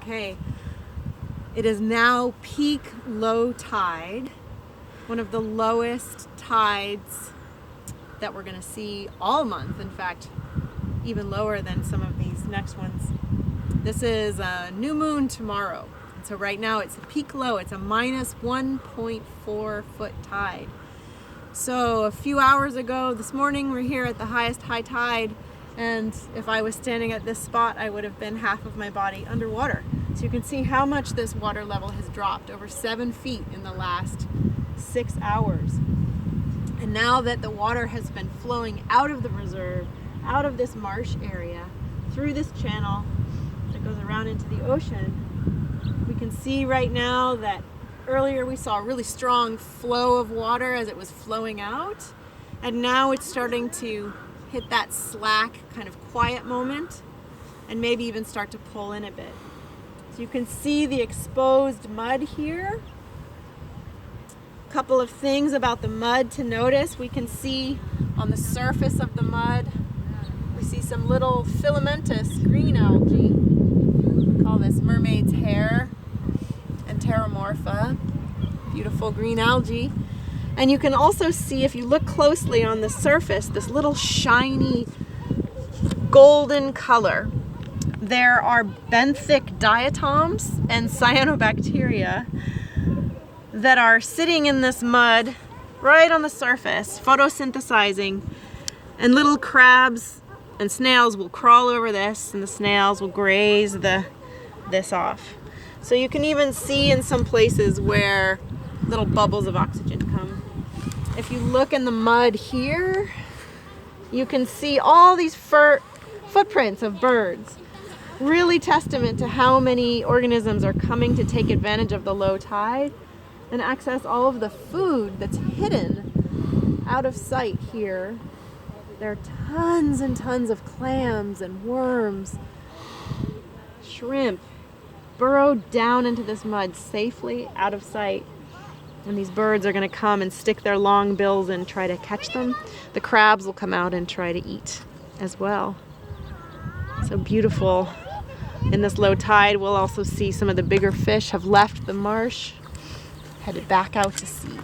Okay, it is now peak low tide, one of the lowest tides that we're going to see all month. In fact, even lower than some of these next ones. This is a new moon tomorrow. So right now it's a peak low. It's a minus 1.4 foot tide. So a few hours ago, this morning, we're here at the highest high tide. And if I was standing at this spot, I would have been half of my body underwater. So you can see how much this water level has dropped, over 7 feet in the last 6 hours. And now that the water has been flowing out of the reserve, out of this marsh area, through this channel that goes around into the ocean, we can see right now that earlier we saw a really strong flow of water as it was flowing out, and now it's starting to hit that slack kind of quiet moment and maybe even start to pull in a bit. So you can see the exposed mud here. A couple of things about the mud to notice. We can see on the surface of the mud, we see some little filamentous green algae. We call this mermaid's hair and pteromorpha. Beautiful green algae. And you can also see, if you look closely on the surface, this little shiny golden color. There are benthic diatoms and cyanobacteria that are sitting in this mud right on the surface, photosynthesizing, and little crabs and snails will crawl over this, and the snails will graze this off. So you can even see in some places where little bubbles of oxygen come. If you look in the mud here, you can see all these footprints of birds. Really testament to how many organisms are coming to take advantage of the low tide and access all of the food that's hidden out of sight here. There are tons and tons of clams and worms, shrimp, burrowed down into this mud safely out of sight. And these birds are going to come and stick their long bills and try to catch them. The crabs will come out and try to eat as well. So beautiful. In this low tide, we'll also see some of the bigger fish have left the marsh, headed back out to sea.